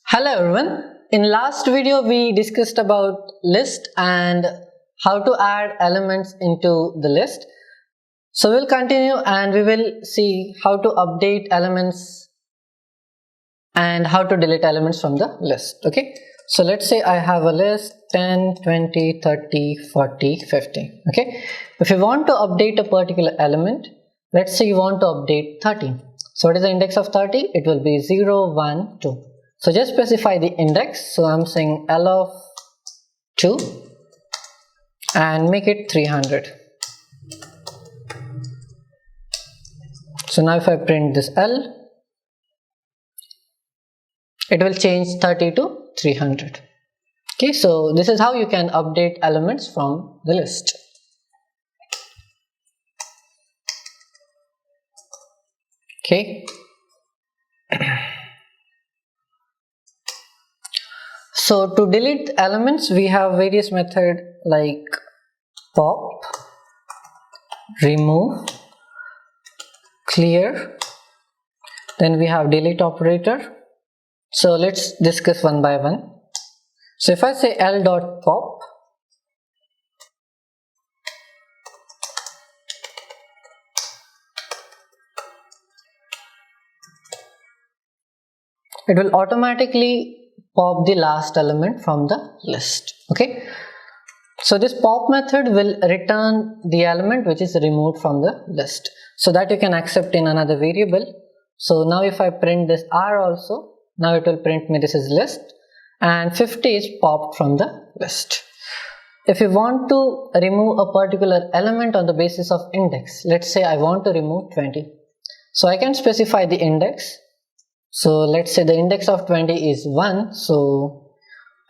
Hello everyone. In last video we discussed about list and how to add elements into the list. So we'll continue and we will see how to update elements and how to delete elements from the list. Okay. So let's say I have a list 10, 20, 30, 40, 50. Okay. If you want to update a particular element, let's say you want to update 30. So what is the index of 30? It will be 0, 1, 2. So just specify the index. So I'm saying L of 2 and make it 300. So now if I print this L, it will change 30 to 300. Okay, so this is how you can update elements from the list. Okay. So to delete elements, we have various methods like pop, remove, clear, then we have delete operator. So let's discuss one by one. So if I say L.pop, it will automatically pop the last element from the list. Okay, so this pop method will return the element which is removed from the list, so that you can accept in another variable. So now if I print this R also, now it will print me this is list and 50 is popped from the list. If you want to remove a particular element on the basis of index, let's say I want to remove 20, so I can specify the index. So let's say the index of 20 is 1, so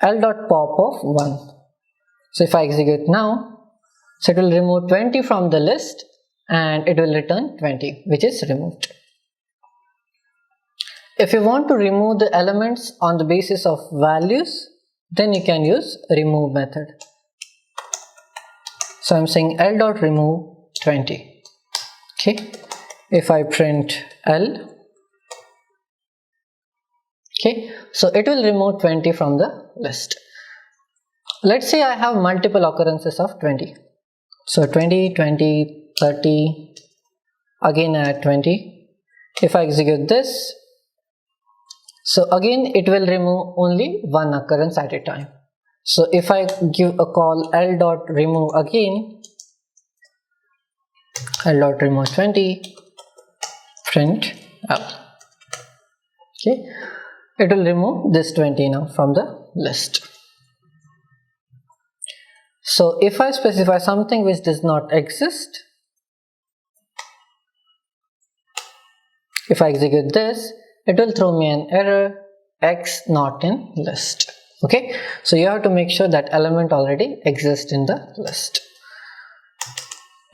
L.pop of 1. So if I execute now, so it will remove 20 from the list and it will return 20, which is removed. If you want to remove the elements on the basis of values, then you can use remove method. So I'm saying L.remove 20. Okay, if I print L, okay, so it will remove 20 from the list. Let's say I have multiple occurrences of 20. So 20, 20, 30, again add 20. If I execute this, so again it will remove only one occurrence at a time. So if I give a call L.remove again, L.remove 20, print L. Okay, it will remove this 20 now from the list. So if I specify something which does not exist, if I execute this, it will throw me an error, X not in list. Okay, so you have to make sure that element already exists in the list.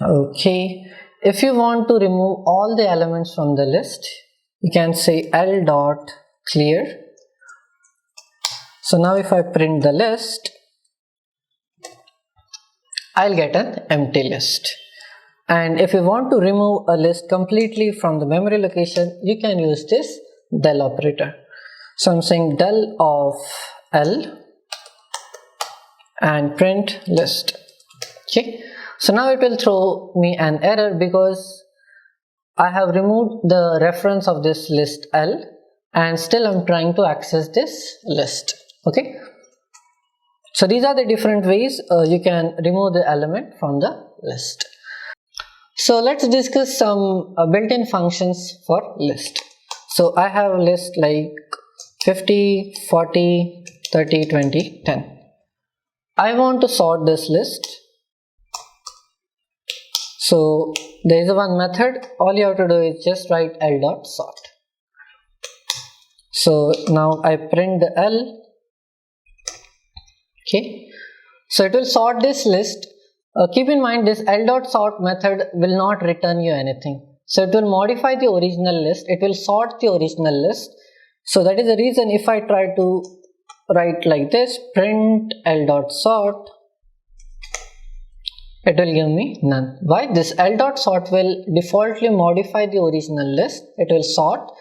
Okay, if you want to remove all the elements from the list, you can say L.clear. So now if I print the list, I'll get an empty list. And if you want to remove a list completely from the memory location, you can use this del operator. So I'm saying del of L and print list. Okay, so now it will throw me an error because I have removed the reference of this list L and still I'm trying to access this list. Okay, so these are the different ways you can remove the element from the list. So let's discuss some built-in functions for list. So I have a list like 50, 40, 30, 20, 10. I want to sort this list. So there is one method, all you have to do is just write L.sort. So now I print the L. Okay, so it will sort this list. Keep in mind this L.sort method will not return you anything. So it will modify the original list, it will sort the original list. So that is the reason if I try to write like this, print L.sort, it will give me none. Why? This L.sort will defaultly modify the original list, it will sort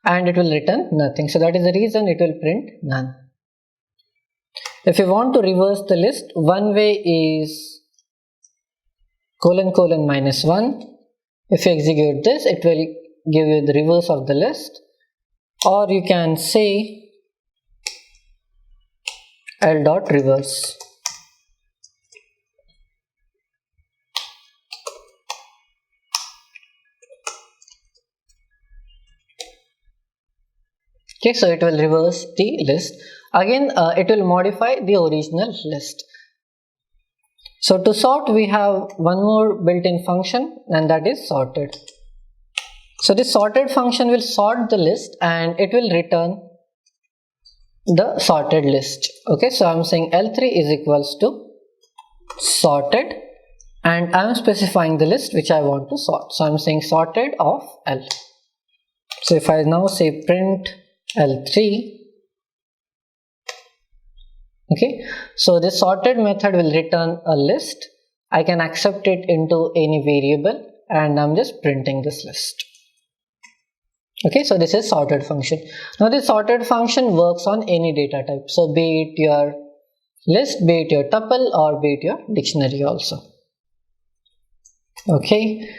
and it will return nothing. So that is the reason it will print none. If you want to reverse the list, one way is ::-1. If you execute this, it will give you the reverse of the list, or you can say L.reverse. Okay, so it will reverse the list. Again, it will modify the original list. So to sort, we have one more built-in function, and that is sorted. So this sorted function will sort the list and it will return the sorted list. Okay, so I'm saying L3 is equals to sorted, and I'm specifying the list which I want to sort. So I'm saying sorted of L. So if I now say print L3, okay, so this sorted method will return a list. I can accept it into any variable, and I'm just printing this list. Okay, so this is sorted function. Now this sorted function works on any data type. So be it your list, be it your tuple, or be it your dictionary also. Okay.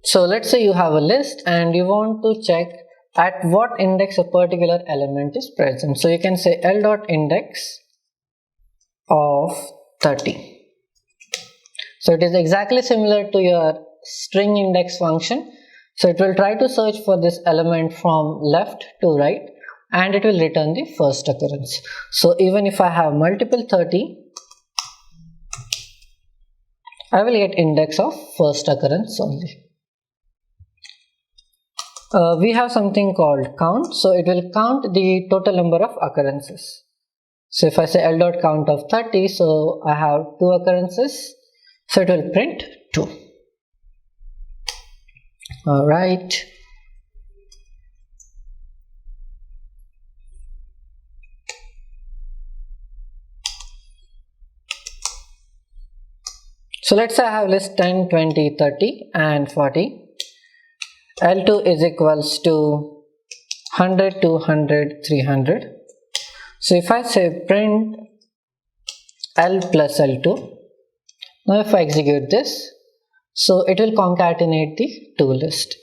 So let's say you have a list and you want to check at what index a particular element is present. So you can say L.index of 30. So it is exactly similar to your string index function. So it will try to search for this element from left to right, and it will return the first occurrence. So even if I have multiple 30, I will get index of first occurrence only. We have something called count, so it will count the total number of occurrences. So if I say L.count of 30, so I have 2 occurrences, so it will print 2. Alright. So let's say I have list 10, 20, 30 and 40. L2 is equals to 100, 200, 300. So if I say print L plus L2, now if I execute this, so it will concatenate the two list.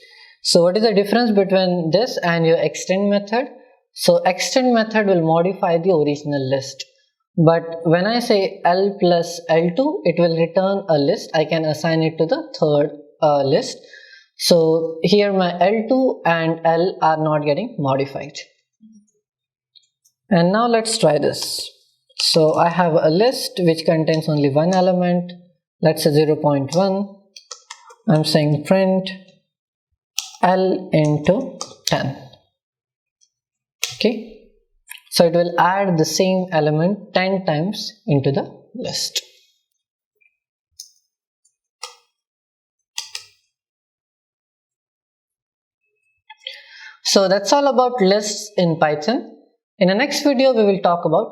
So what is the difference between this and your extend method? So extend method will modify the original list, but when I say L plus L2, it will return a list. I can assign it to the third list. So here my L2 and L are not getting modified. And now let's try this. So I have a list which contains only one element, let's say 0.1. I'm saying print L into 10. Okay, so it will add the same element 10 times into the list. So that's all about lists in Python. In the next video, we will talk about